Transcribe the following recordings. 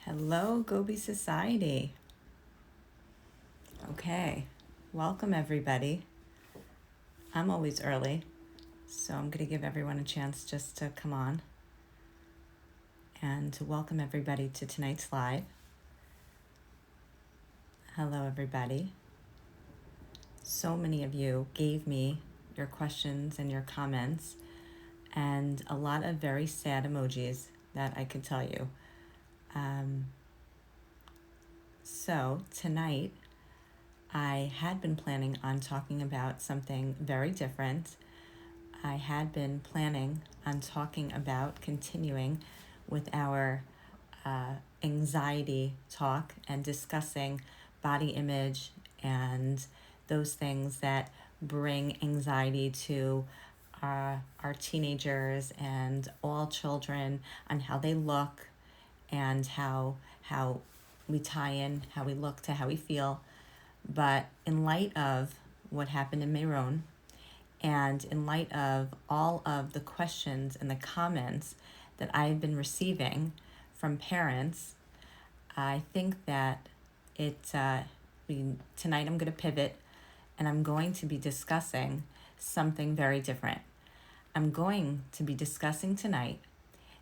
Hello, Gobi Society. Okay, welcome everybody. I'm always early, so I'm going to give everyone a chance just to come on and to welcome everybody to tonight's live. Hello, everybody. So many of you gave me your questions and your comments and a lot of very sad emojis that I could tell you. So tonight, I had been planning on talking about something very different. I had been planning on talking about continuing with our anxiety talk and discussing body image and those things that bring anxiety to our teenagers and all children, on how they look and how we tie in how we look to how we feel. But in light of what happened in Meron, and in light of all of the questions and the comments that I've been receiving from parents, I think that tonight I'm going to pivot and I'm going to be discussing something very different. I'm going to be discussing tonight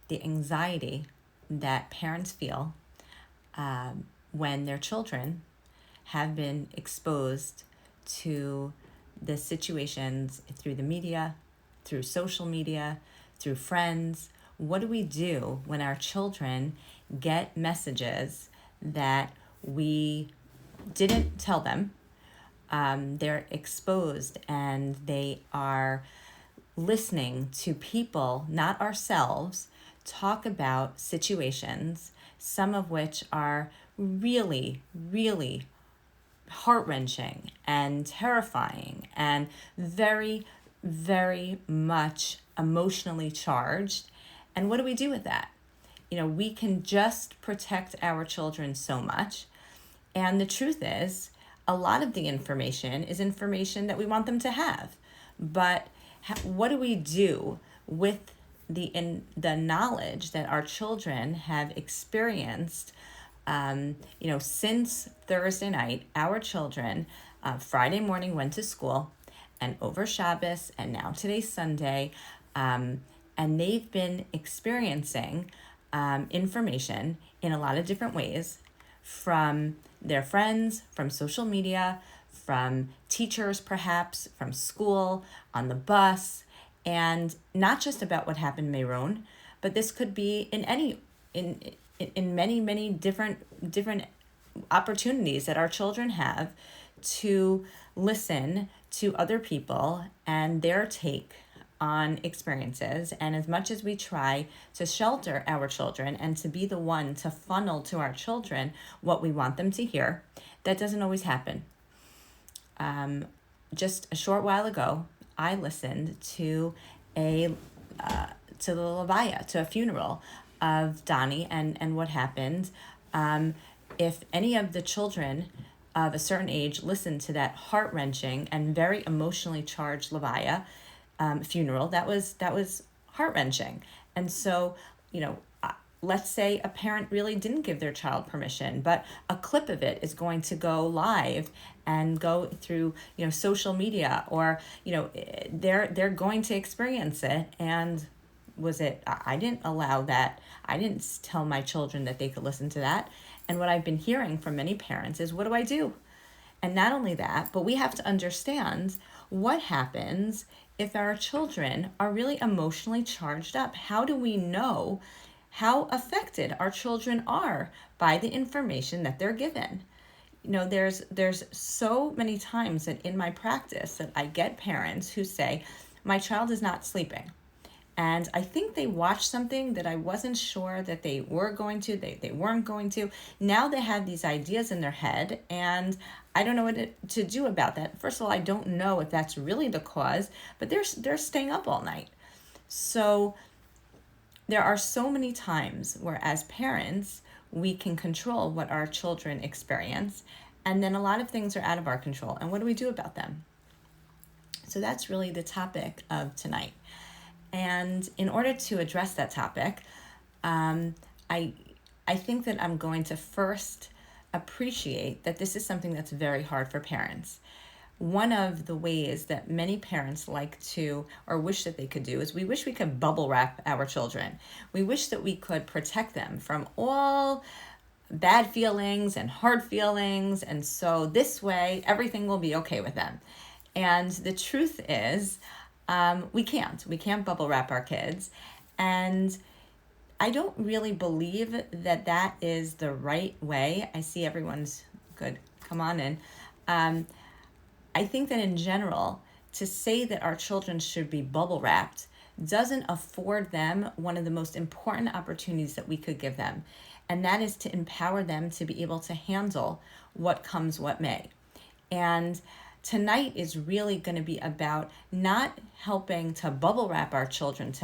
the anxiety that parents feel when their children have been exposed to the situations through the media, through social media, through friends. What do we do when our children get messages that we didn't tell them? They're exposed and they are listening to people, not ourselves, talk about situations, some of which are really, really heart-wrenching and terrifying and very, very much emotionally charged. And what do we do with that? We can just protect our children so much. And the truth is, a lot of the information is information that we want them to have. But what do we do with the knowledge that our children have experienced? Since Thursday night, our children Friday morning went to school, and over Shabbos, and now today's Sunday, and they've been experiencing information in a lot of different ways from their friends, from social media, from teachers perhaps, from school, on the bus, and not just about what happened in Meron, but this could be in many different opportunities that our children have to listen to other people and their take on experiences. And as much as we try to shelter our children and to be the one to funnel to our children what we want them to hear, that doesn't always happen. Just a short while ago, I listened to the levaya, to a funeral of Donnie and what happened. If any of the children of a certain age listened to that heart-wrenching and very emotionally charged levaya funeral, that was heart-wrenching. And so, let's say a parent really didn't give their child permission, but a clip of it is going to go live and go through, social media, or, they're going to experience it. And I didn't allow that. I didn't tell my children that they could listen to that. And what I've been hearing from many parents is, what do I do? And not only that, but we have to understand what happens if our children are really emotionally charged up. How do we know how affected our children are by the information that they're given? There's so many times that in my practice that I get parents who say, my child is not sleeping. And I think they watched something that I wasn't sure that they were going to, they weren't going to. Now they have these ideas in their head, and I don't know what to do about that. First of all, I don't know if that's really the cause, but they're staying up all night. So there are so many times where as parents, we can control what our children experience, and then a lot of things are out of our control. And what do we do about them? So that's really the topic of tonight. And in order to address that topic, I I think that I'm going to first appreciate that this is something that's very hard for parents. One of the ways that many parents like to or wish that they could do is we wish we could bubble wrap our children. We wish that we could protect them from all bad feelings and hard feelings. And so this way, everything will be okay with them. And the truth is, we can't. We can't bubble wrap our kids. And I don't really believe that that is the right way. I see everyone's good. Come on in. I think that in general, to say that our children should be bubble wrapped doesn't afford them one of the most important opportunities that we could give them. And that is to empower them to be able to handle what comes what may. And tonight is really going to be about not helping to bubble wrap our children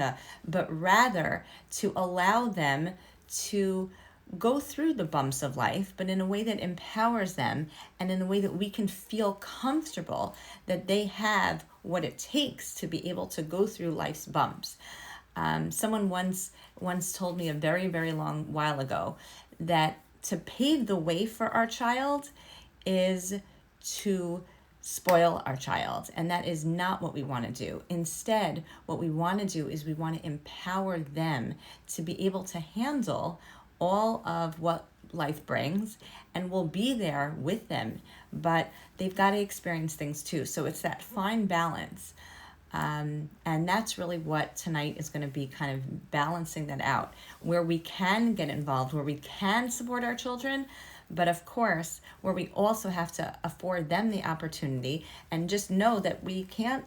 but rather to allow them to go through the bumps of life, but in a way that empowers them and in a way that we can feel comfortable that they have what it takes to be able to go through life's bumps. Someone once told me a very, very long while ago that to pave the way for our child is to spoil our child. And that is not what we want to do. Instead, what we want to do is we want to empower them to be able to handle all of what life brings, and we'll be there with them, but they've got to experience things too. So it's that fine balance. And that's really what tonight is going to be, kind of balancing that out, where we can get involved, where we can support our children, but of course, where we also have to afford them the opportunity and just know that we can't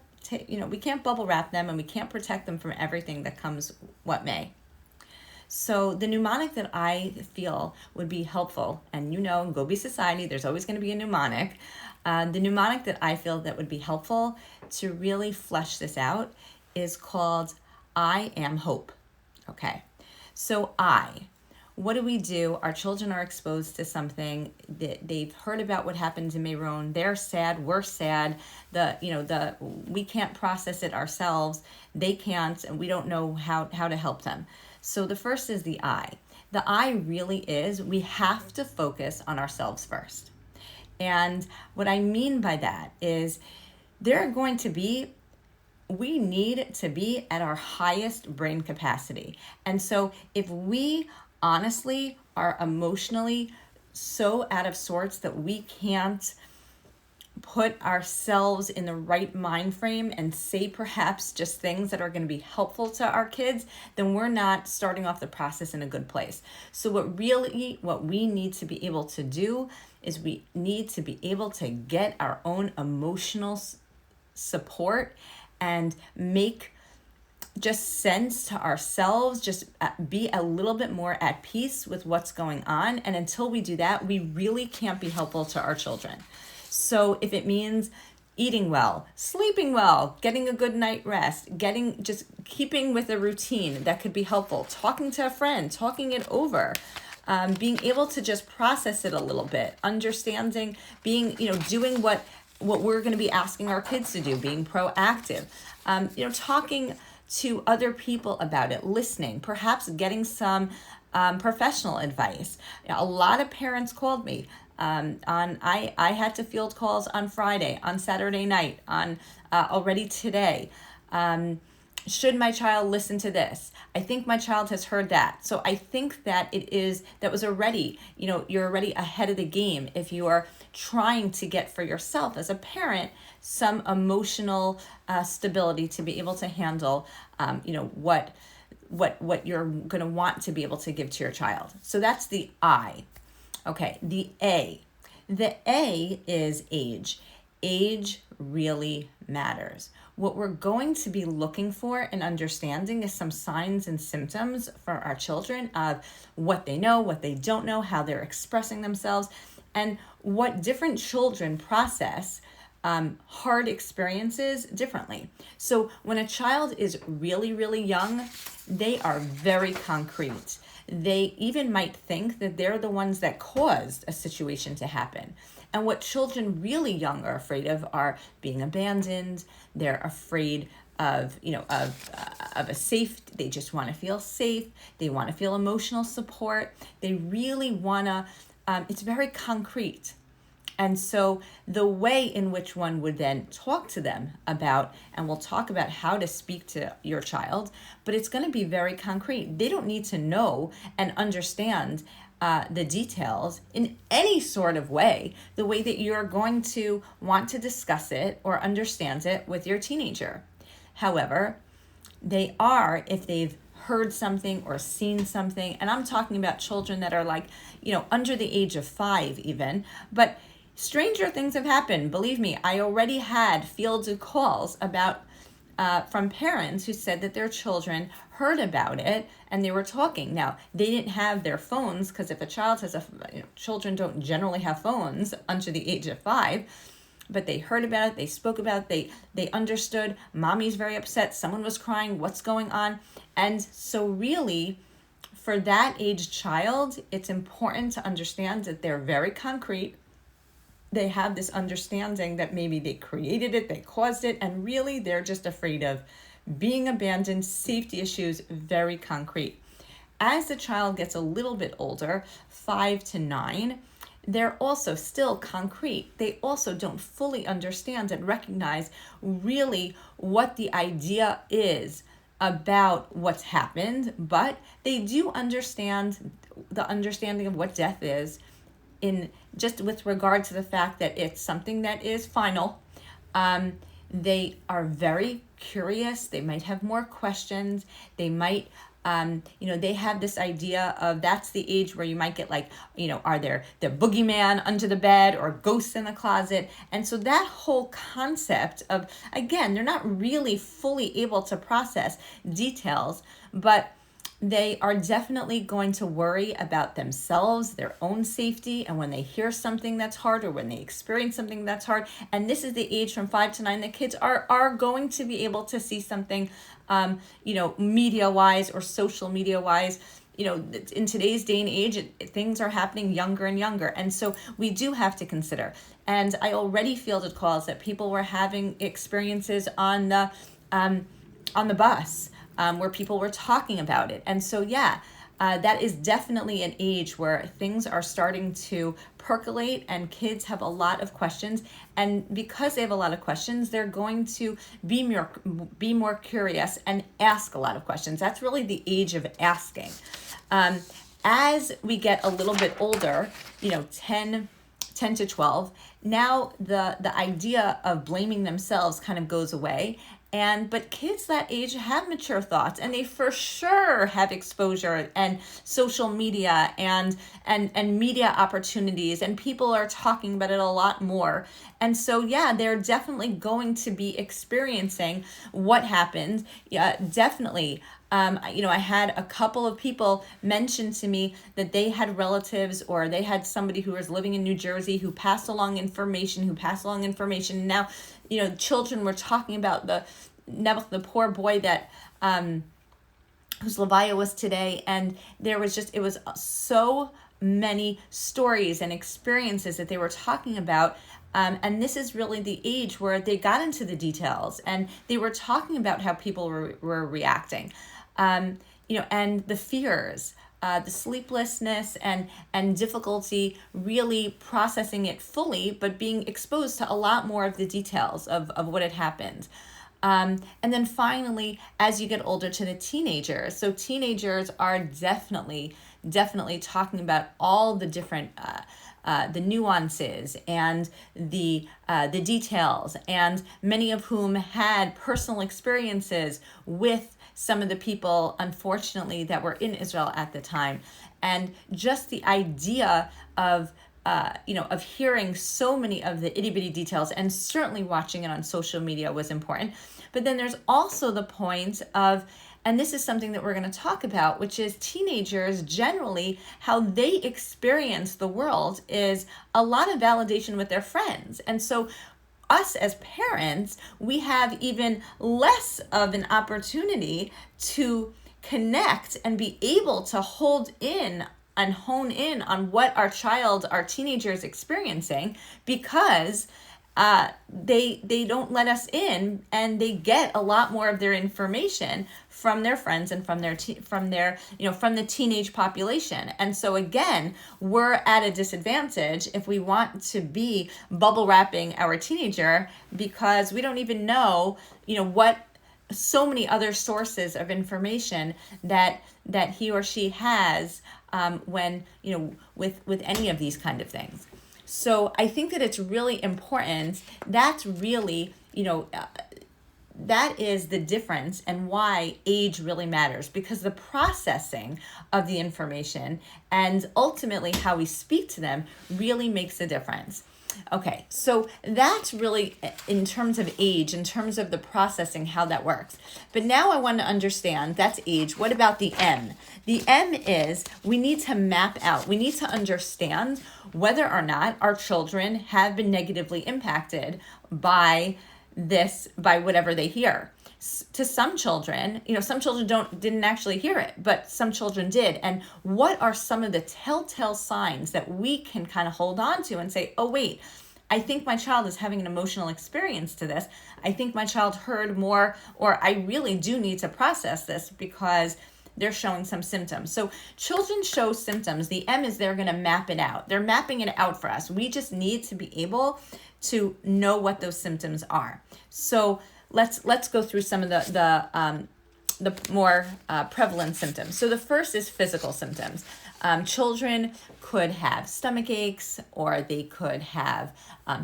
bubble wrap them and we can't protect them from everything that comes what may. So the mnemonic that I feel would be helpful, and in Gobi Society, there's always going to be a mnemonic. The mnemonic that I feel that would be helpful to really flesh this out is called I am hope. Okay, so what do we do? Our children are exposed to something that they've heard about what happened in Meron. They're sad, we're sad. We can't process it ourselves. They can't, and we don't know how to help them. So the first is the I. The I really is we have to focus on ourselves first. And what I mean by that is we need to be at our highest brain capacity. And so if we honestly are emotionally so out of sorts that we can't put ourselves in the right mind frame and say perhaps just things that are going to be helpful to our kids, then we're not starting off the process in a good place. So what we need to be able to do is we need to be able to get our own emotional support and make just sense to ourselves, just be a little bit more at peace with what's going on. And until we do that, we really can't be helpful to our children. So if it means eating well, sleeping well, getting a good night rest, just keeping with a routine that could be helpful, talking to a friend, talking it over, being able to just process it a little bit, understanding, doing what we're going to be asking our kids to do, being proactive, talking to other people about it, listening, perhaps getting some professional advice. A lot of parents called me. I had to field calls on Friday, on Saturday night, on already today. Should my child listen to this? I think my child has heard that. So I think that that was already, you're already ahead of the game if you are trying to get for yourself as a parent some emotional stability to be able to handle, what you're going to want to be able to give to your child. So that's the I. Okay, the A. The A is age. Age really matters. What we're going to be looking for and understanding is some signs and symptoms for our children of what they know, what they don't know, how they're expressing themselves, and what different children process hard experiences differently. So when a child is really, really young, they are very concrete. They even might think that they're the ones that caused a situation to happen. And what children really young are afraid of are being abandoned. They're afraid of a safe. They just want to feel safe. They want to feel emotional support. They really want to. It's very concrete. And so the way in which one would then talk to them about, and we'll talk about how to speak to your child, but it's going to be very concrete. They don't need to know and understand the details in any sort of way, the way that you're going to want to discuss it or understand it with your teenager. However, they are, if they've heard something or seen something, and I'm talking about children that are like, under the age of 5 even, but stranger things have happened. Believe me, I already had fielded calls about from parents who said that their children heard about it and they were talking. Now, they didn't have their phones, because if a child has children don't generally have phones under the age of 5, but they heard about it, they spoke about it, they understood, mommy's very upset, someone was crying, what's going on? And so really, for that age child, it's important to understand that they're very concrete. They have this understanding that maybe they created it, they caused it, and really they're just afraid of being abandoned, safety issues, very concrete. As the child gets a little bit older, 5 to 9, they're also still concrete. They also don't fully understand and recognize really what the idea is about what's happened, but they do understand the understanding of what death is, in just with regard to the fact that it's something that is final. They are very curious. They might have more questions. They might, they have this idea of, that's the age where you might get like, are there the boogeyman under the bed or ghosts in the closet? And so that whole concept of, again, they're not really fully able to process details, but they are definitely going to worry about themselves, their own safety, and when they hear something that's hard or when they experience something that's hard. And this is the age from 5 to 9 that kids are going to be able to see something, media-wise or social media-wise. In today's day and age, things are happening younger and younger. And so we do have to consider. And I already fielded calls that people were having experiences on the bus, where people were talking about it. And so, that is definitely an age where things are starting to percolate and kids have a lot of questions. And because they have a lot of questions, they're going to be more curious and ask a lot of questions. That's really the age of asking. As we get a little bit older, 10 to 12, now the idea of blaming themselves kind of goes away. But kids that age have mature thoughts, and they for sure have exposure and social media and media opportunities, and people are talking about it a lot more. And so, they're definitely going to be experiencing what happened. Definitely. I had a couple of people mention to me that they had relatives or they had somebody who was living in New Jersey who passed along information. Now, children were talking about the poor boy that whose levaya was today, and it was so many stories and experiences that they were talking about. And this is really the age where they got into the details and they were talking about how people were reacting, and the fears, the sleeplessness and difficulty really processing it fully, but being exposed to a lot more of the details of what had happened. And then finally, as you get older, to the teenagers. So teenagers are definitely talking about all the different the nuances and the details, and many of whom had personal experiences with some of the people, unfortunately, that were in Israel at the time. And just the idea of hearing so many of the itty bitty details, and certainly watching it on social media was important. But then there's also the point of, and this is something that we're going to talk about, which is teenagers generally, how they experience the world is a lot of validation with their friends. And so us as parents, we have even less of an opportunity to connect and be able to hold in and hone in on what our teenager is experiencing, because they don't let us in, and they get a lot more of their information from their friends and from from the teenage population. And so again, we're at a disadvantage if we want to be bubble wrapping our teenager, because we don't even know, what so many other sources of information that he or she has, when with any of these kind of things. So I think that it's really important. That's really, that is the difference, and why age really matters, because the processing of the information and ultimately how we speak to them really makes a difference. Okay, so that's really in terms of age, in terms of the processing, how that works. But now I want to understand, that's age. What about the M? The M is, we need to map out, we need to understand whether or not our children have been negatively impacted by whatever they hear. To some children, some children didn't actually hear it, but some children did. And what are some of the telltale signs that we can kind of hold on to and say, oh wait, I think my child is having an emotional experience to this. I think my child heard more, or I really do need to process this because they're showing some symptoms. So children show symptoms. The M is, they're going to map it out. They're mapping it out for us. We just need to be able to know what those symptoms are. So let's go through some of the more prevalent symptoms. So the first is physical symptoms. Children could have stomach aches, or they could have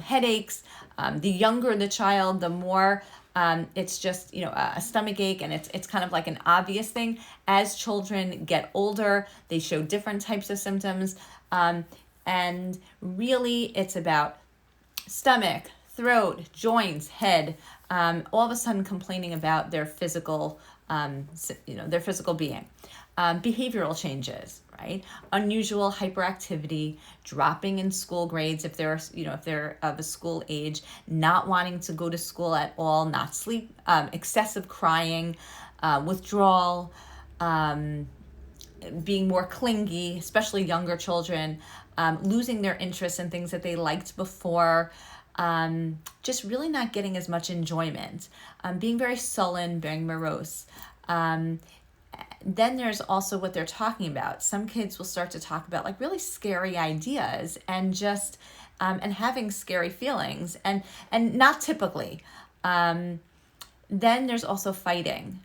headaches. The younger the child, the more it's just a stomach ache, and it's kind of like an obvious thing. As children get older, they show different types of symptoms, and really it's about stomach, throat, joints, head, all of a sudden complaining about their physical being. Behavioral changes, right? Unusual hyperactivity, dropping in school grades if they're of a school age, not wanting to go to school at all, not sleep, excessive crying, withdrawal, being more clingy, especially younger children, losing their interest in things that they liked before, just really not getting as much enjoyment, being very sullen, very morose. Then there's also what they're talking about. Some kids will start to talk about like really scary ideas, and just and having scary feelings, and not typically. Then there's also fighting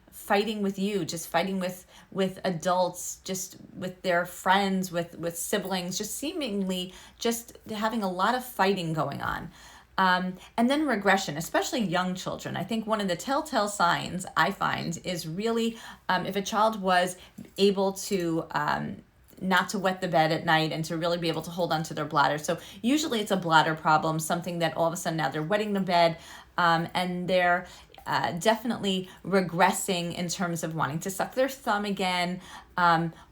with you, just fighting with adults, just with their friends, with siblings, just seemingly just having a lot of fighting going on. And then regression, especially young children. I think one of the telltale signs I find is really if a child was able to not to wet the bed at night, and to really be able to hold on to their bladder. So usually it's a bladder problem, something that all of a sudden now they're wetting the bed, and they're definitely regressing in terms of wanting to suck their thumb again.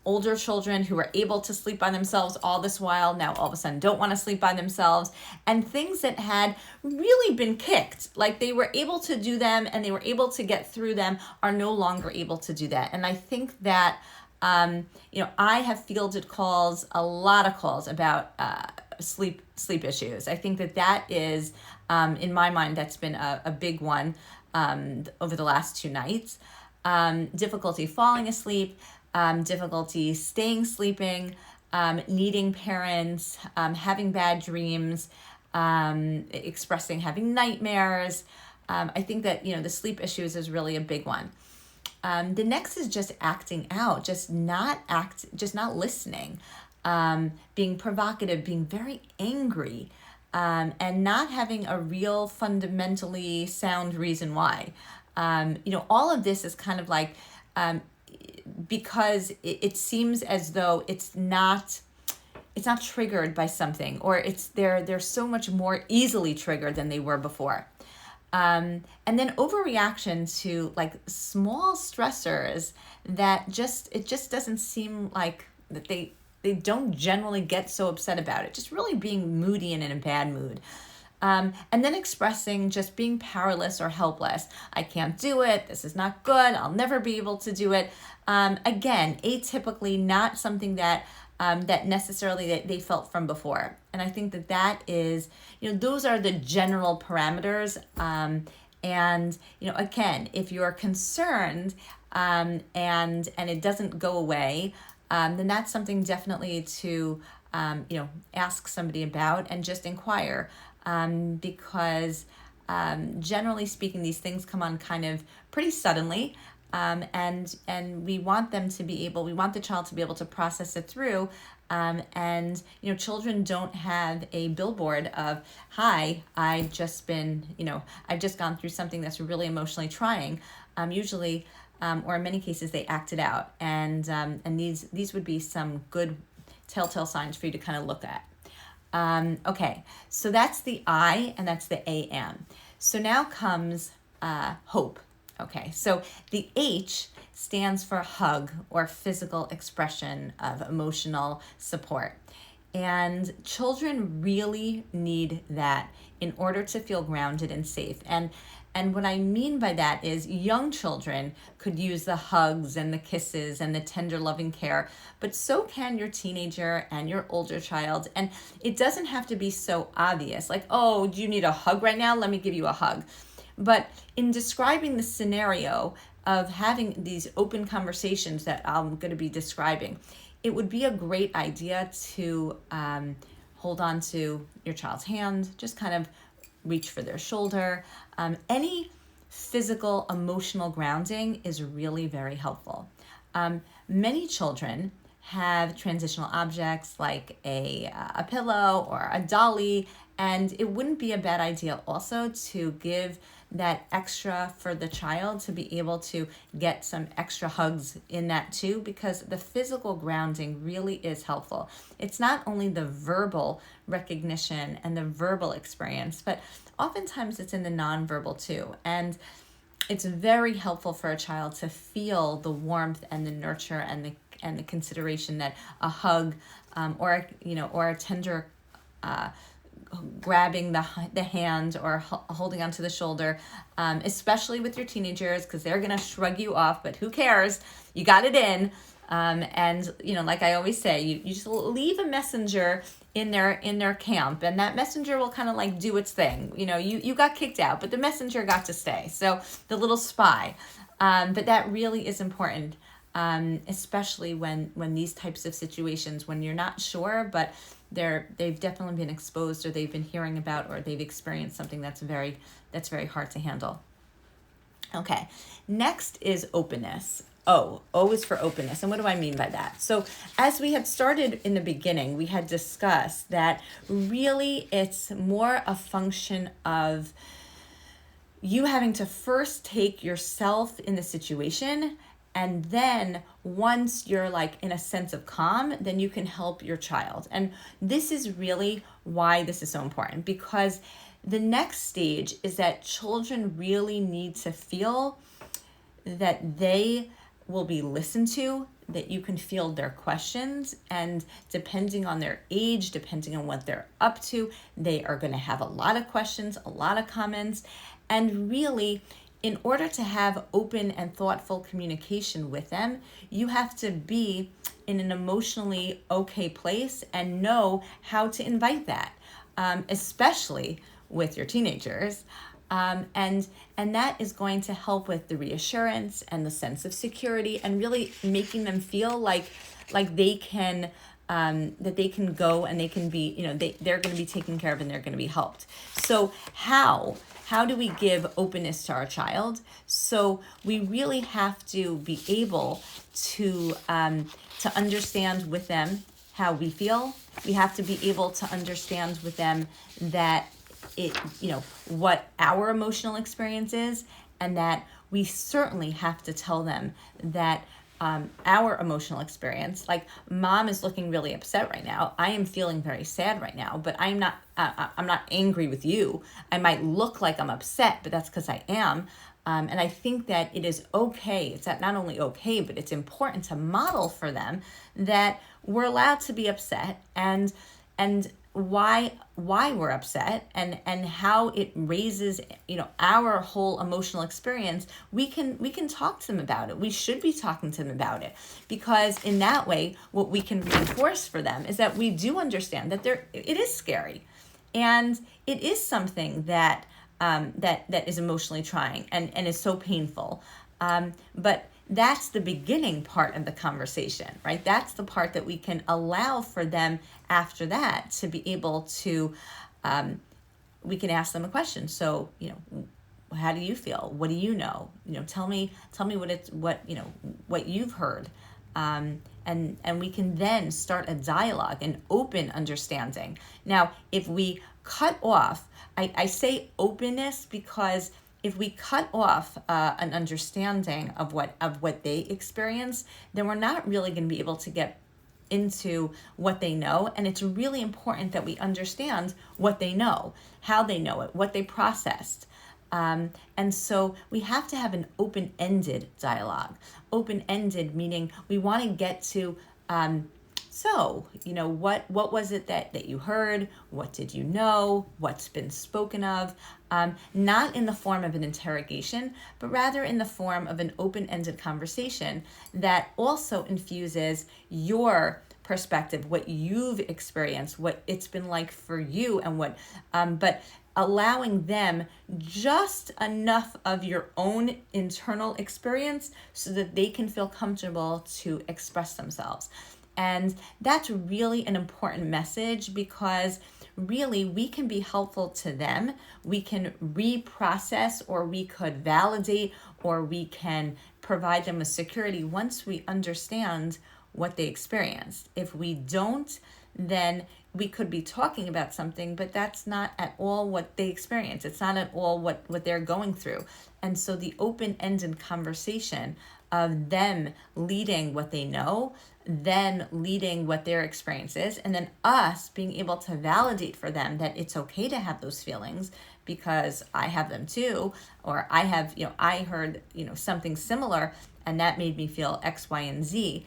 Older children who are able to sleep by themselves all this while now all of a sudden don't want to sleep by themselves, and things that had really been kicked, like they were able to do them and they were able to get through them, are no longer able to do that. And I think that I have fielded a lot of calls about sleep issues. I think that is in my mind, that's been a big one over the last 2 nights. Difficulty falling asleep, difficulty staying sleeping, needing parents, having bad dreams, expressing having nightmares. I think that the sleep issues is really a big one. The next is just acting out, just not listening, being provocative, being very angry, and not having a real fundamentally sound reason why. All of this is kind of like, because it seems as though it's not triggered by something, or they're so much more easily triggered than they were before. And then overreaction to like small stressors that it just doesn't seem like that they don't generally get so upset about it, just really being moody and in a bad mood. And then expressing just being powerless or helpless. I can't do it. This is not good. I'll never be able to do it. Again, atypically, not something that that necessarily they felt from before. And I think that is, those are the general parameters. And, again, if you're concerned and it doesn't go away, then that's something definitely to, ask somebody about and just inquire. Because generally speaking, these things come on kind of pretty suddenly. And we want we want the child to be able to process it through. And, children don't have a billboard of, hi, I've just gone through something that's really emotionally trying. Usually, or in many cases, they act it out. And these would be some good telltale signs for you to kind of look at. Okay, so that's the I and that's the AM. So now comes hope. Okay, so the H stands for hug or physical expression of emotional support. And children really need that in order to feel grounded and safe. And what I mean by that is young children could use the hugs and the kisses and the tender loving care, but so can your teenager and your older child. And it doesn't have to be so obvious, like, oh, do you need a hug right now? Let me give you a hug. But in describing the scenario of having these open conversations that I'm going to be describing, it would be a great idea to hold on to your child's hand, just kind of reach for their shoulder. Any physical, emotional grounding is really very helpful. Many children have transitional objects like a pillow or a dolly, and it wouldn't be a bad idea also to give that extra for the child to be able to get some extra hugs in that too, because the physical grounding really is helpful. It's not only the verbal recognition and the verbal experience, but oftentimes it's in the nonverbal too. And it's very helpful for a child to feel the warmth and the nurture and the consideration that a hug or a tender grabbing the hand or holding onto the shoulder, especially with your teenagers, because they're going to shrug you off, but who cares? You got it in. And like I always say, you just leave a messenger in their camp, and that messenger will kind of like do its thing. You got kicked out, but the messenger got to stay. So the little spy. But that really is important, especially when these types of situations, when you're not sure, but they've definitely been exposed, or they've been hearing about, or they've experienced something that's very hard to handle. Okay, next is openness. O is for openness. And what do I mean by that? So as we had started in the beginning, we had discussed that really it's more a function of you having to first take yourself in the situation, and then once you're like in a sense of calm, then you can help your child. And this is really why this is so important, because the next stage is that children really need to feel that they will be listened to, that you can field their questions, and depending on their age, depending on what they're up to, they are going to have a lot of questions, a lot of comments. And really, in order to have open and thoughtful communication with them, you have to be in an emotionally okay place and know how to invite that, especially with your teenagers. And that is going to help with the reassurance and the sense of security, and really making them feel like they can that they can go and they can be, they're going to be taken care of and they're going to be helped. So how do we give openness to our child? So we really have to be able to understand with them how we feel. We have to be able to understand with them that what our emotional experience is, and that we certainly have to tell them that our emotional experience, like mom is looking really upset right now. I am feeling very sad right now, but I'm not angry with you. I might look like I'm upset, but that's because I am. And I think that it is okay. It's not only okay, but it's important to model for them that we're allowed to be upset, and why we're upset and how it raises, our whole emotional experience, we can talk to them about it. We should be talking to them about it, because in that way, what we can reinforce for them is that we do understand that it is scary, and it is something that that is emotionally trying and is so painful. But that's the beginning part of the conversation, right? That's the part that we can allow for them after that to be able to, we can ask them a question. So, how do you feel? What do you know? Tell me what you've heard. And we can then start a dialogue, an open understanding. Now, if we cut off, I say openness because if we cut off an understanding of what they experience, then we're not really going to be able to get into what they know. And it's really important that we understand what they know, how they know it, what they processed. And so we have to have an open-ended dialogue. Open-ended meaning we want to get to, what was it that you heard? What did you know? What's been spoken of? Not in the form of an interrogation, but rather in the form of an open-ended conversation that also infuses your perspective, what you've experienced, what it's been like for you, and but allowing them just enough of your own internal experience so that they can feel comfortable to express themselves. And that's really an important message, because really we can be helpful to them. We can reprocess, or we could validate, or we can provide them with security once we understand what they experienced. If we don't, then we could be talking about something, but that's not at all what they experience. It's not at all what they're going through. And so the open-ended conversation of them leading what they know, then leading what their experience is, and then us being able to validate for them that it's okay to have those feelings, because I have them too, or I have, I heard, something similar, and that made me feel X, Y, and Z,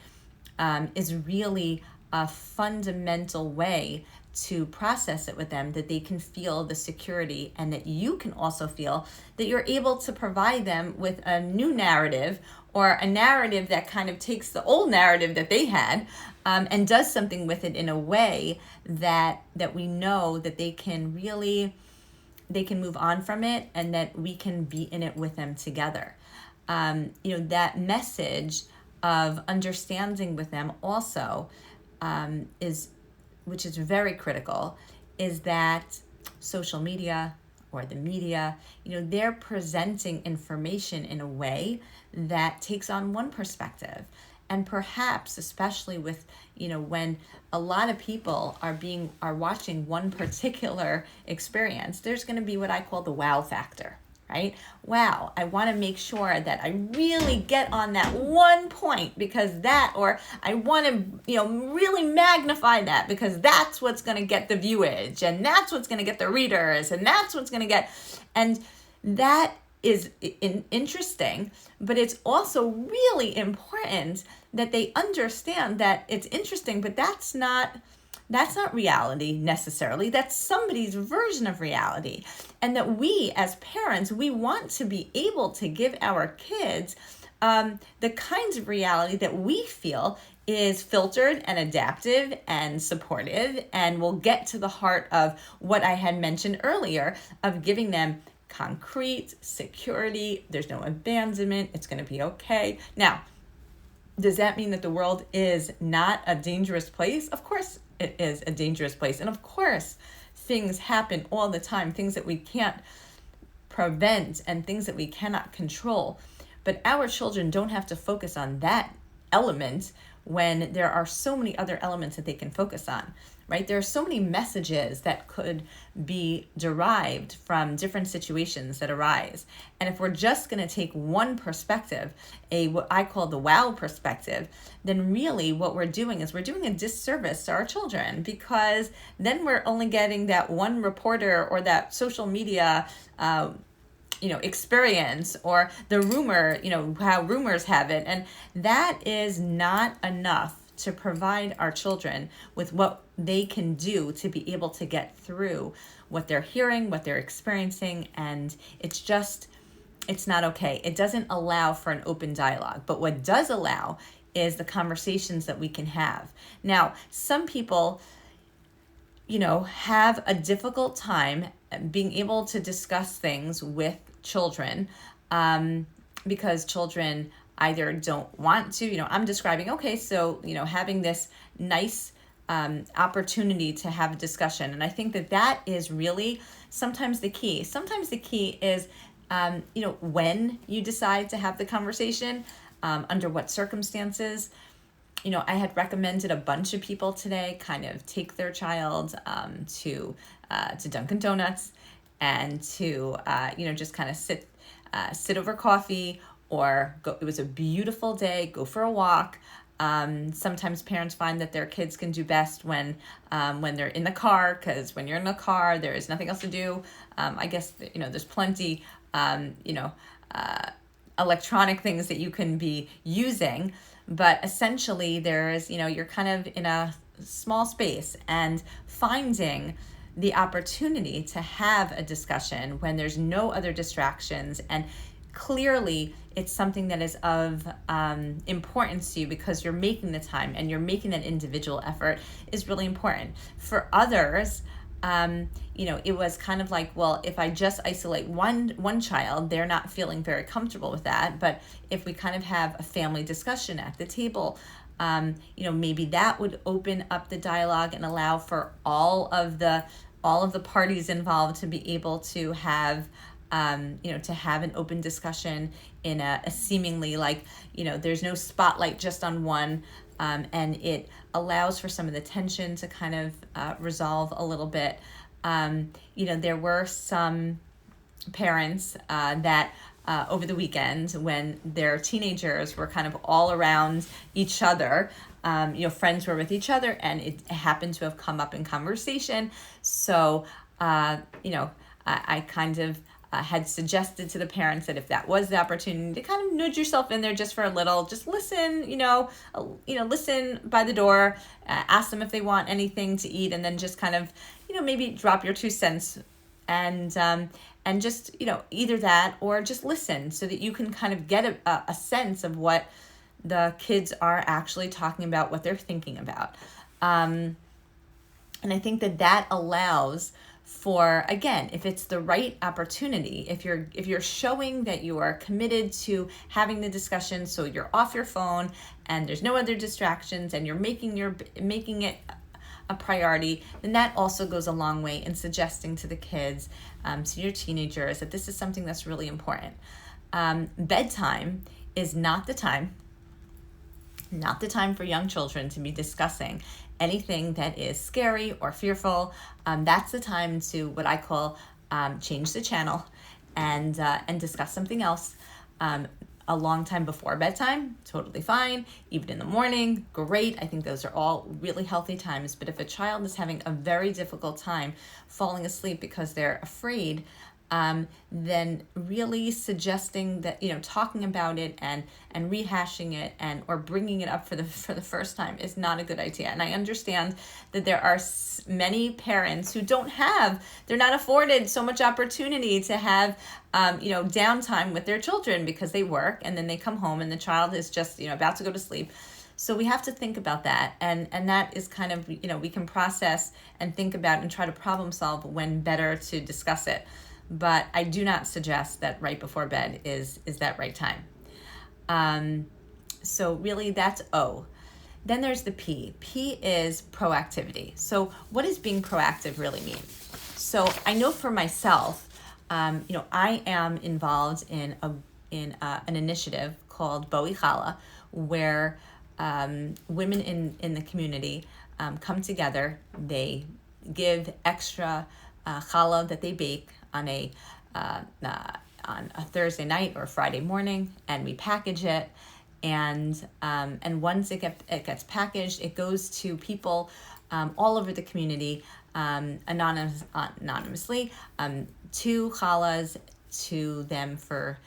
is really a fundamental way to process it with them, that they can feel the security, and that you can also feel that you're able to provide them with a new narrative, or a narrative that kind of takes the old narrative that they had, and does something with it in a way that we know that they can move on from it, and that we can be in it with them together. That message of understanding with them also which is very critical, is that social media or the media, they're presenting information in a way that takes on one perspective. And perhaps, especially with, when a lot of people are watching one particular experience, there's going to be what I call the wow factor. Right? Wow, I want to make sure that I really get on that one point, because or I want to, really magnify that, because that's what's going to get the viewage, and that's what's going to get the readers, and that's what's going to get, and that is interesting, but it's also really important that they understand that it's interesting, but that's not reality necessarily. That's somebody's version of reality. And that we as parents, we want to be able to give our kids the kinds of reality that we feel is filtered and adaptive and supportive, and will get to the heart of what I had mentioned earlier, of giving them concrete security. There's no abandonment. It's going to be okay. Now, does that mean that the world is not a dangerous place? Of course it is a dangerous place. And of course, things happen all the time, things that we can't prevent and things that we cannot control. But our children don't have to focus on that element when there are so many other elements that they can focus on, right? There are so many messages that could be derived from different situations that arise. And if we're just going to take one perspective, what I call the wow perspective, then really what we're doing is we're doing a disservice to our children, because then we're only getting that one reporter or that social media experience, or the rumor, how rumors have it. And that is not enough to provide our children with what they can do to be able to get through what they're hearing, what they're experiencing, and it's not okay. It doesn't allow for an open dialogue. But what does allow is the conversations that we can have. Now, some people, have a difficult time being able to discuss things with children because children either don't want to, I'm describing, okay, so, having this nice opportunity to have a discussion. And I think that is really sometimes the key. Sometimes the key is, when you decide to have the conversation, under what circumstances. I had recommended a bunch of people today kind of take their child to Dunkin' Donuts and to, just kind of sit over coffee or go. It was a beautiful day, go for a walk. Sometimes parents find that their kids can do best when they're in the car, because when you're in the car, there is nothing else to do. I guess, there's plenty, electronic things that you can be using, but essentially there's, you're kind of in a small space, and finding the opportunity to have a discussion when there's no other distractions, and clearly it's something that is of importance to you because you're making the time and you're making that individual effort, is really important. For others, it was kind of like, well, if I just isolate one child, they're not feeling very comfortable with that. But if we kind of have a family discussion at the table, maybe that would open up the dialogue and allow for all of the parties involved to be able to have, to have an open discussion in a seemingly like, there's no spotlight just on one. And it allows for some of the tension to kind of resolve a little bit. There were some parents that over the weekend, when their teenagers were kind of all around each other, friends were with each other, and it happened to have come up in conversation. So, I kind of had suggested to the parents that if that was the opportunity to kind of nudge yourself in there just for a little, just listen, listen by the door, ask them if they want anything to eat, and then just kind of, maybe drop your 2 cents and just, either that or just listen so that you can kind of get a sense of what the kids are actually talking about, what they're thinking about. And I think that allows for, again, if it's the right opportunity, if you're showing that you are committed to having the discussion, so you're off your phone and there's no other distractions and you're making it a priority, then that also goes a long way in suggesting to the kids, to your teenagers, that this is something that's really important. Bedtime is not the time for young children to be discussing anything that is scary or fearful. That's the time to, what I call, change the channel and discuss something else. A long time before bedtime, totally fine. Even in the morning, great. I think those are all really healthy times. But if a child is having a very difficult time falling asleep because they're afraid, then really suggesting that, talking about it and rehashing it or bringing it up for the first time is not a good idea. And I understand that there are many parents who they're not afforded so much opportunity to have, downtime with their children because they work and then they come home and the child is just, about to go to sleep. So we have to think about that. And that is kind of, we can process and think about and try to problem solve when better to discuss it. But I do not suggest that right before bed is that right time. So really that's O. Then there's the P. P is proactivity. So what does being proactive really mean? So I know for myself, I am involved in an initiative called Bo'i Challah, where women in the community come together. They give extra challah that they bake on a Thursday night or Friday morning, and we package it. And once it gets packaged, it goes to people all over the community, anonymously, 2 challahs to them for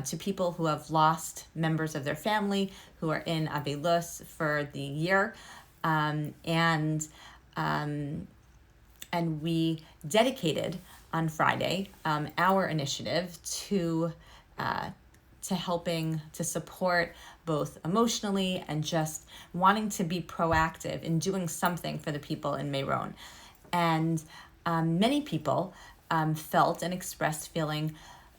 to people who have lost members of their family who are in Avelus for the year. And we dedicated on Friday our initiative to helping to support both emotionally and just wanting to be proactive in doing something for the people in Meron. And many people felt and expressed feeling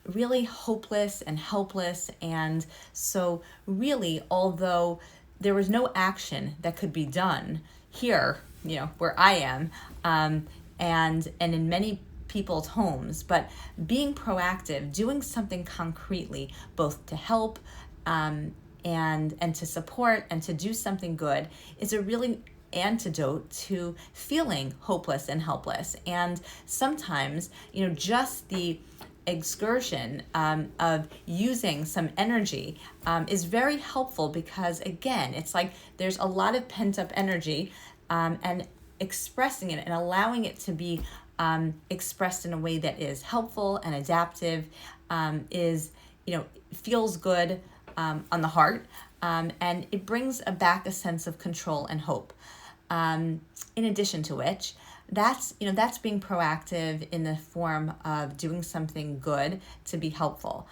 really hopeless and helpless. And so really, although there was no action that could be done here, where I am, and in many people's homes, but being proactive, doing something concretely, both to help and to support and to do something good, is a really antidote to feeling hopeless and helpless. And sometimes, just the excursion of using some energy is very helpful, because again, it's like there's a lot of pent-up energy, and expressing it and allowing it to be expressed in a way that is helpful and adaptive is, feels good on the heart, and it brings back a sense of control and hope. In addition to which, that's being proactive in the form of doing something good to be helpful.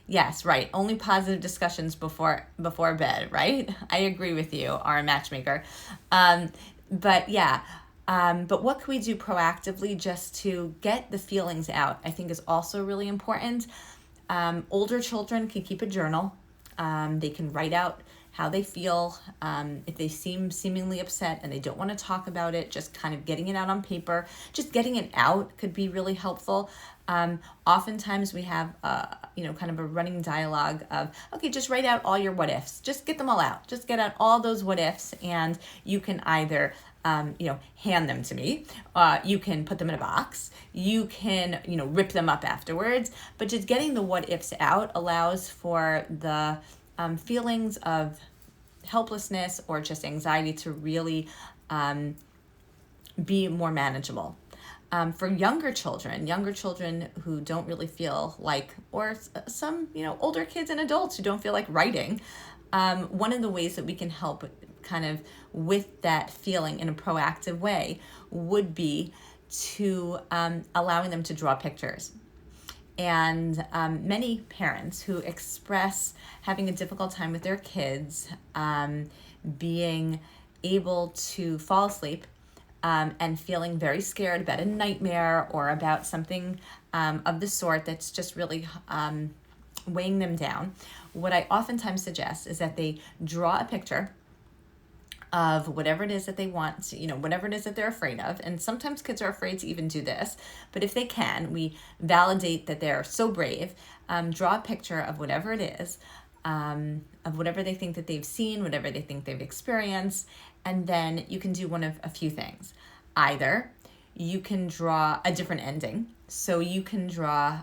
Yes, right. Only positive discussions before bed, right? I agree with you, our matchmaker. But yeah, but what can we do proactively just to get the feelings out, I think is also really important. Older children can keep a journal. They can write out how they feel. If they seem seemingly upset and they don't want to talk about it, just kind of getting it out on paper, just getting it out could be really helpful. Oftentimes we have, kind of a running dialogue of, okay, just write out all your what ifs, just get them all out, just get out all those what ifs, and you can either, hand them to me, you can put them in a box, you can, rip them up afterwards, but just getting the what ifs out allows for the feelings of helplessness or just anxiety to really be more manageable. For younger children who don't really feel like, or some, older kids and adults who don't feel like writing, one of the ways that we can help kind of with that feeling in a proactive way would be to allowing them to draw pictures. And many parents who express having a difficult time with their kids being able to fall asleep and feeling very scared about a nightmare or about something of the sort that's just really weighing them down, what I oftentimes suggest is that they draw a picture of whatever it is that they want, whatever it is that they're afraid of. And sometimes kids are afraid to even do this, but if they can, we validate that they're so brave, draw a picture of whatever it is, of whatever they think that they've seen, whatever they think they've experienced, and then you can do one of a few things. Either you can draw a different ending, so you can draw,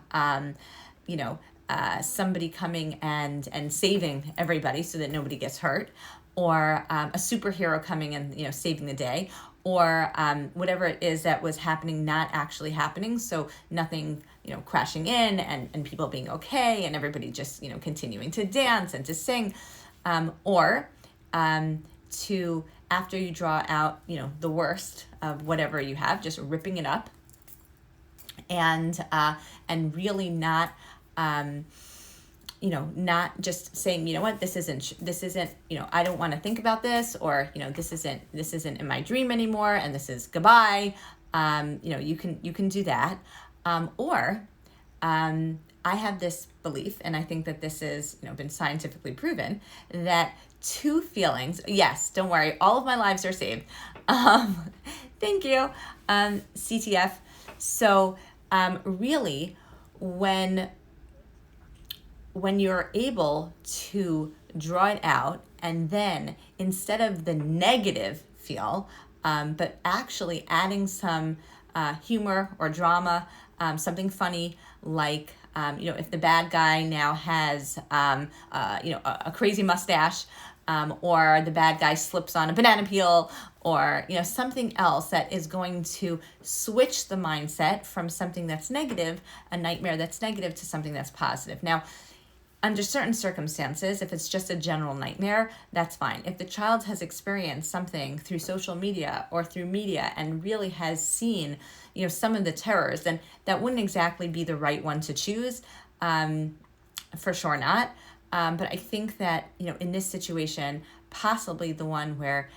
somebody coming and saving everybody so that nobody gets hurt, or a superhero coming and saving the day, or whatever it is that was happening not actually happening, so nothing crashing in and people being okay and everybody just continuing to dance and to sing, or to, after you draw out the worst of whatever you have, just ripping it up and really not not just saying, this isn't, I don't want to think about this, or, this isn't in my dream anymore, and this is goodbye. You can do that. Or I have this belief, and I think that this is, been scientifically proven, that two feelings, yes, don't worry, all of my lives are saved. Thank you, CTF. So really, when you're able to draw it out, and then instead of the negative feel, but actually adding some humor or drama, something funny, like if the bad guy now has a crazy mustache, or the bad guy slips on a banana peel, or, something else that is going to switch the mindset from something that's negative, a nightmare that's negative, to something that's positive. Now, under certain circumstances, if it's just a general nightmare, that's fine. If the child has experienced something through social media or through media and really has seen, some of the terrors, then that wouldn't exactly be the right one to choose. For sure not. But I think that, in this situation, possibly the one where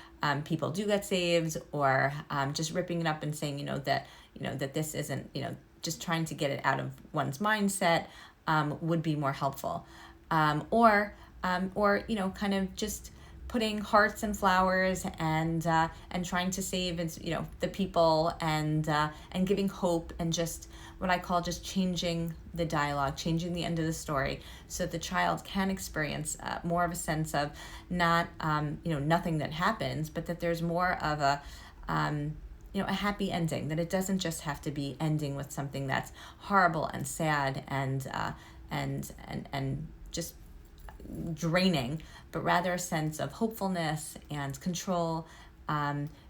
people do get saved, or just ripping it up and saying, that this isn't, just trying to get it out of one's mindset, would be more helpful. Or kind of just putting hearts and flowers and trying to save, the people, and giving hope, and just what I call just changing the dialogue, changing the end of the story, so that the child can experience more of a sense of not, nothing that happens, but that there's more of a happy ending, that it doesn't just have to be ending with something that's horrible and sad and just draining, but rather a sense of hopefulness and control,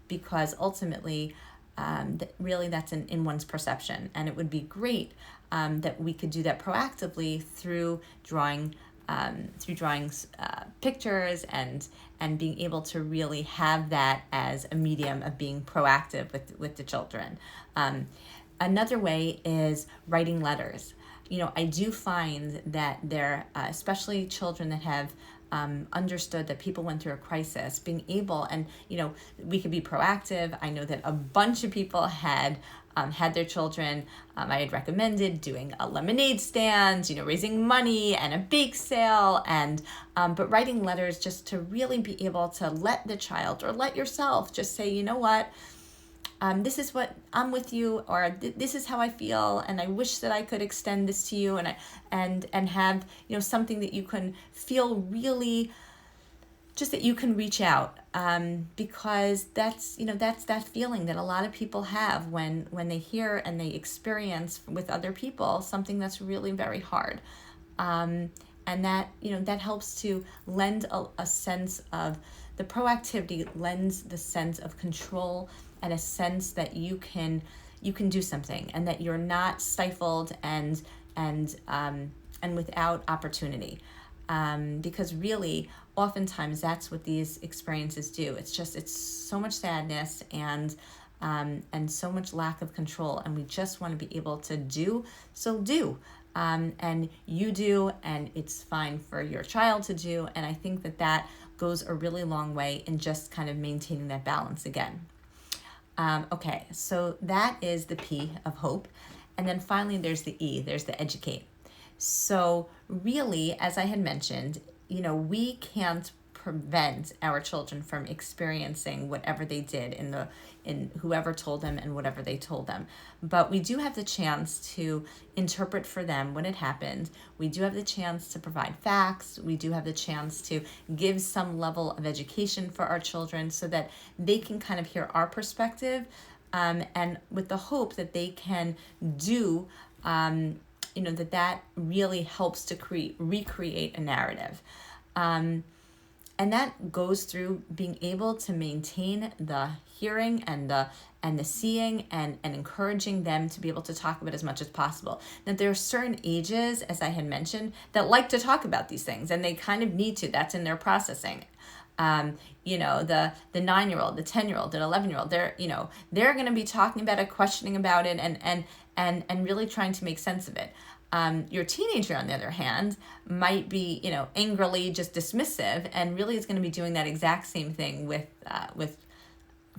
because ultimately, really that's in one's perception. And it would be great that we could do that proactively through drawing pictures and being able to really have that as a medium of being proactive with the children. Another way is writing letters. I do find that there, especially children that have understood that people went through a crisis, being able, and we could be proactive. I know that a bunch of people had their children, I had recommended doing a lemonade stand, raising money, and a bake sale, and but writing letters just to really be able to let the child, or let yourself, just say, you know what, this is what I'm with you, or this is how I feel, and I wish that I could extend this to you, and have something that you can feel really, just that you can reach out, because that's that feeling that a lot of people have when they hear and they experience with other people something that's really very hard, and that that helps to lend a sense of, the proactivity lends the sense of control, and a sense that you can do something, and that you're not stifled and without opportunity, because really oftentimes that's what these experiences do. It's so much sadness and so much lack of control, and we just want to be able to do, and you do, and it's fine for your child to do, and I think that goes a really long way in just kind of maintaining that balance again. Okay, so that is the P of hope. And then finally, there's the E, there's the educate. So really, as I had mentioned, we can't prevent our children from experiencing whatever they did in whoever told them and whatever they told them. But we do have the chance to interpret for them what had happened. We do have the chance to provide facts. We do have the chance to give some level of education for our children, so that they can kind of hear our perspective, and with the hope that they can do, that really helps to recreate a narrative. And that goes through being able to maintain the hearing and the seeing, and encouraging them to be able to talk about as much as possible. Now, there are certain ages, as I had mentioned, that like to talk about these things, and they kind of need to. That's in their processing. The 9-year-old, the 10-year-old, the 11-year-old, they're going to be talking about it, questioning about it, and really trying to make sense of it. Your teenager, on the other hand, might be, angrily just dismissive, and really is going to be doing that exact same thing with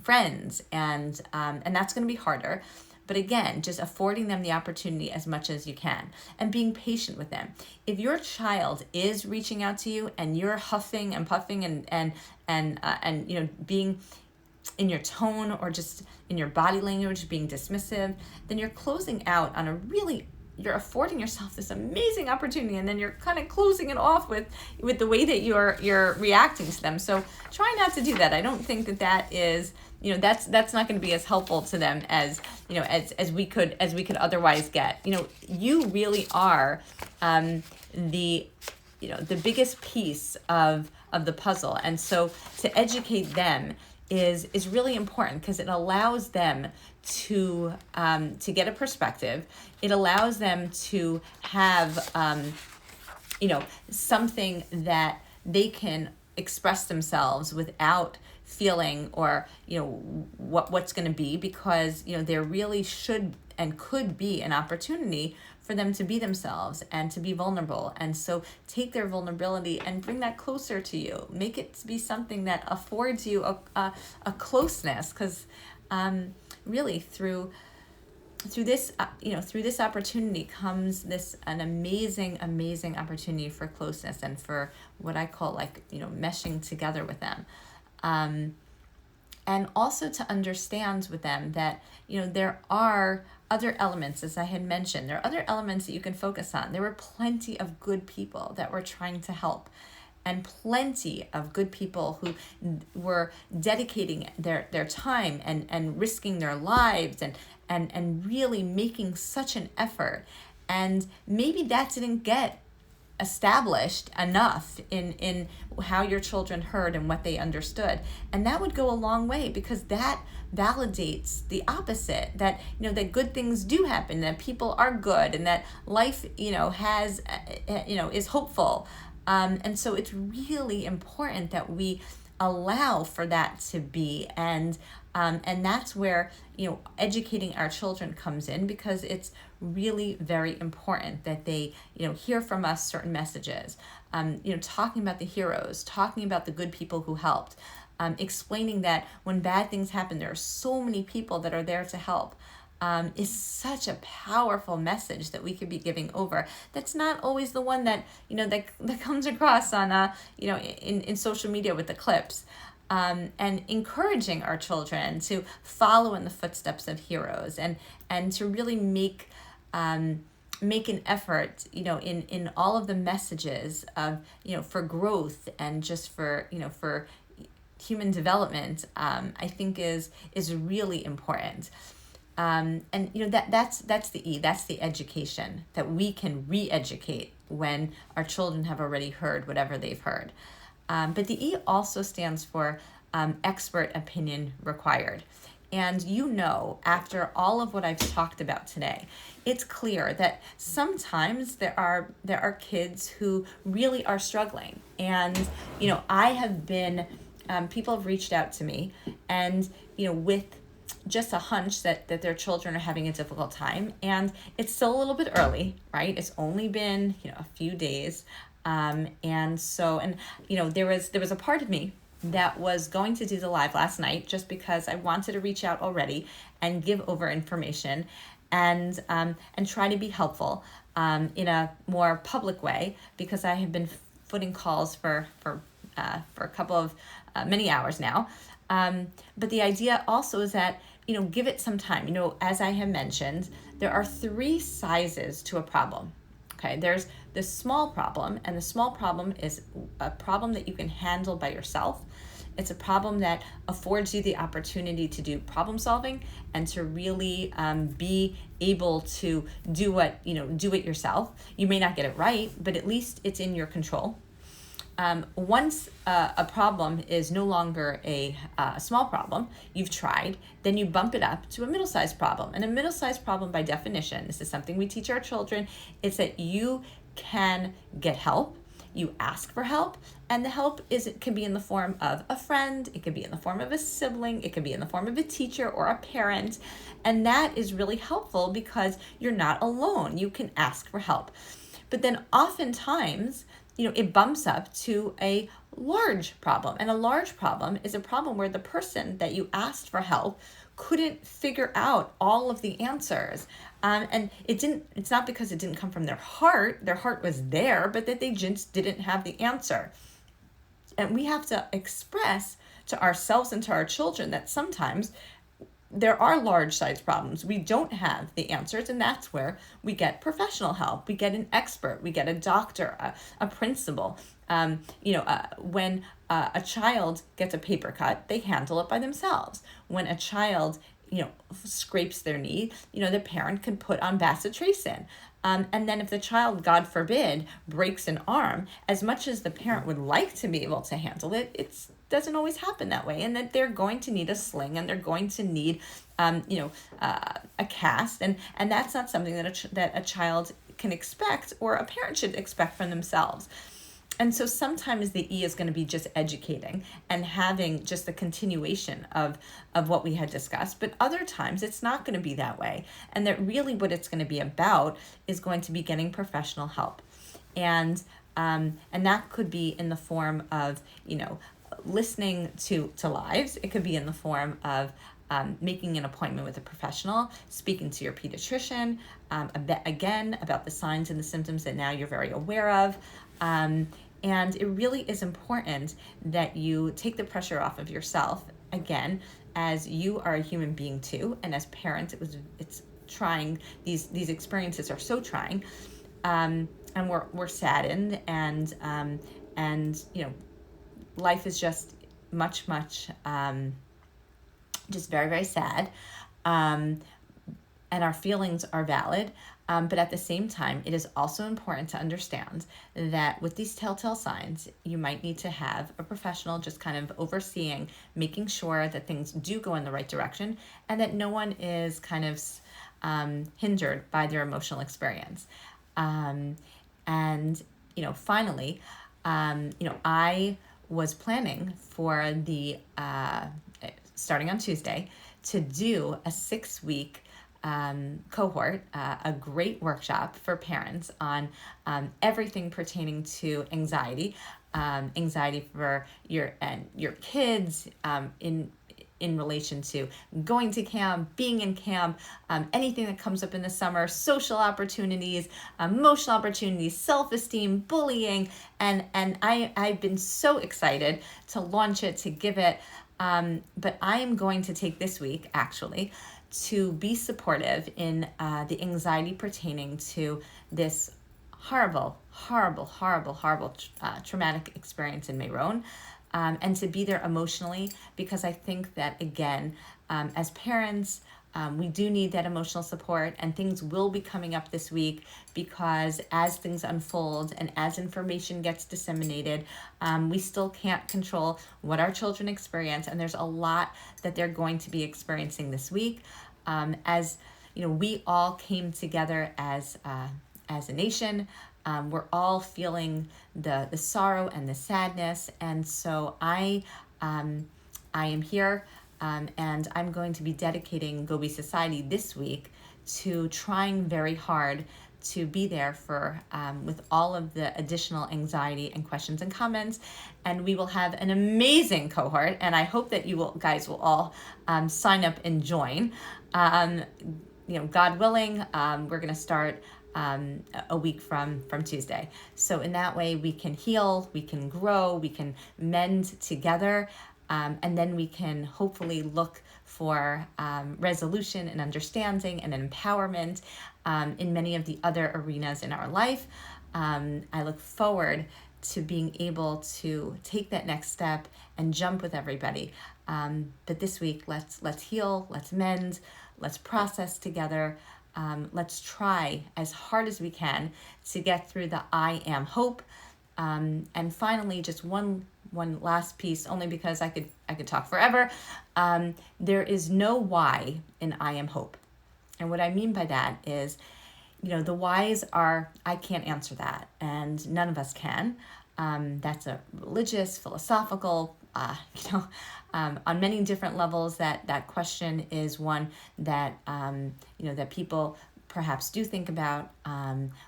friends, and that's going to be harder. But again, just affording them the opportunity as much as you can, and being patient with them. If your child is reaching out to you and you're huffing and puffing and being in your tone, or just in your body language being dismissive, then you're closing out on you're affording yourself this amazing opportunity, and then you're kind of closing it off with the way that you're reacting to them. So try not to do that. I don't think that is, that's not going to be as helpful to them as we could otherwise get. You really are the biggest piece of the puzzle, and so to educate them is really important because it allows them to get a perspective. It allows them to have something that they can express themselves without feeling or what's going to be, because there really should and could be an opportunity for them to be themselves and to be vulnerable. And so take their vulnerability and bring that closer to you. Make it be something that affords you a closeness, because really through this through this opportunity comes an amazing opportunity for closeness and for what I call meshing together with them, and also to understand with them that there are other elements. As I had mentioned, there are other elements that you can focus on. There were plenty of good people that were trying to help, and plenty of good people who were dedicating their time and risking their lives and really making such an effort. And maybe that didn't get established enough in how your children heard and what they understood. And that would go a long way, because that validates the opposite, that that good things do happen, that people are good, and that life has is hopeful. And so it's really important that we allow for that to be, and that's where educating our children comes in, because it's really very important that they hear from us certain messages, talking about the heroes, talking about the good people who helped, explaining that when bad things happen, there are so many people that are there to help. Is such a powerful message that we could be giving over. That's not always the one that that comes across on in social media with the clips, and encouraging our children to follow in the footsteps of heroes, and to really make an effort in all of the messages of for growth and just for for human development. I think is really important. And that's the E, that's the education, that we can re-educate when our children have already heard whatever they've heard. But the E also stands for expert opinion required. And after all of what I've talked about today, it's clear that sometimes there are kids who really are struggling. And I have been people have reached out to me, and with just a hunch that their children are having a difficult time. And it's still a little bit early, right? It's only been, a few days. And so, there was a part of me that was going to do the live last night, just because I wanted to reach out already and give over information and try to be helpful, in a more public way, because I have been footing calls for a couple of many hours now. But the idea also is that, give it some time. As I have mentioned, there are 3 sizes to a problem. Okay, there's the small problem, and the small problem is a problem that you can handle by yourself. It's a problem that affords you the opportunity to do problem solving and to really be able to do it yourself. You may not get it right, but at least it's in your control. Once a problem is no longer a small problem, you've tried, then you bump it up to a middle-sized problem. And a middle-sized problem, by definition, this is something we teach our children, is that you can get help, you ask for help, and the help can be in the form of a friend, it could be in the form of a sibling, it could be in the form of a teacher or a parent, and that is really helpful because you're not alone. You can ask for help. But then oftentimes, it bumps up to a large problem. And a large problem is a problem where the person that you asked for help couldn't figure out all of the answers. And it's not because it didn't come from their heart was there, but that they just didn't have the answer. And we have to express to ourselves and to our children that sometimes there are large size problems. We don't have the answers, and that's where we get professional help. We get an expert, we get a doctor, a principal. When a child gets a paper cut, they handle it by themselves. When a child, scrapes their knee, the parent can put on bacitracin. And then if the child, God forbid, breaks an arm, as much as the parent would like to be able to handle it, it's doesn't always happen that way, and that they're going to need a sling, and they're going to need, a cast, and that's not something that a child can expect, or a parent should expect from themselves. And so sometimes the E is going to be just educating and having just the continuation of what we had discussed. But other times it's not going to be that way. And that really what it's going to be about is going to be getting professional help. And that could be in the form of, listening to lives. It could be in the form of making an appointment with a professional, speaking to your pediatrician, again, about the signs and the symptoms that now you're very aware of. And it really is important that you take the pressure off of yourself, again, as you are a human being too, and as parents, it's trying. These experiences are so trying, and we're saddened, and life is just much just very, very sad, and our feelings are valid. But at the same time, it is also important to understand that with these telltale signs, you might need to have a professional just kind of overseeing, making sure that things do go in the right direction, and that no one is kind of hindered by their emotional experience. And finally, I was planning for the starting on Tuesday to do a 6-week cohort, a great workshop for parents on everything pertaining to anxiety, anxiety for your kids, in relation to going to camp, being in camp, anything that comes up in the summer, social opportunities, emotional opportunities, self-esteem, bullying, and I've been so excited to launch it, to give it, but I am going to take this week, actually, to be supportive in the anxiety pertaining to this horrible traumatic experience in Meron, and to be there emotionally, because I think that, again, as parents, we do need that emotional support, and things will be coming up this week, because as things unfold and as information gets disseminated, we still can't control what our children experience, and there's a lot that they're going to be experiencing this week. As we all came together as a nation. We're all feeling the sorrow and the sadness, and so I am here, and I'm going to be dedicating Go Be Society this week to trying very hard to be there for with all of the additional anxiety and questions and comments, and we will have an amazing cohort, and I hope that you guys will all sign up and join. God willing, we're going to start a week from Tuesday. So in that way, we can heal, we can grow, we can mend together, and then we can hopefully look for resolution and understanding and empowerment in many of the other arenas in our life. I look forward to being able to take that next step and jump with everybody. But this week, let's heal, let's mend, let's process together. Let's try as hard as we can to get through the I am hope. And finally, just one last piece, only because I could talk forever. There is no why in I am hope. And what I mean by that is, the whys are, I can't answer that, and none of us can. That's a religious, philosophical, on many different levels, that question is one that, that people perhaps do think about,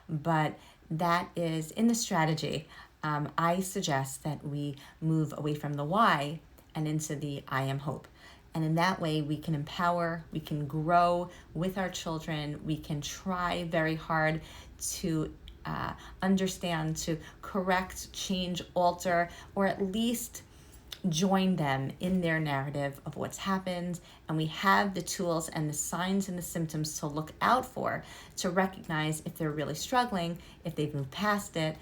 but that is in the strategy. I suggest that we move away from the why and into the I am hope. And in that way, we can empower, we can grow with our children, we can try very hard to understand, to correct, change, alter, or at least join them in their narrative of what's happened. And we have the tools and the signs and the symptoms to look out for, to recognize if they're really struggling, if they've moved past it,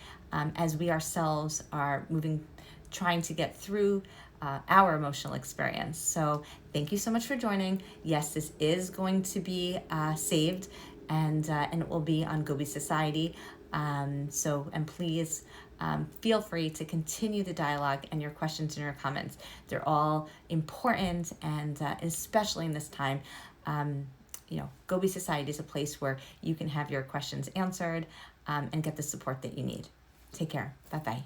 as we ourselves are trying to get through our emotional experience. So thank you so much for joining. Yes, this is going to be saved, and it will be on Go Be Society. And please feel free to continue the dialogue and your questions and your comments. They're all important, and especially in this time, Go Be Society is a place where you can have your questions answered and get the support that you need. Take care. Bye-bye.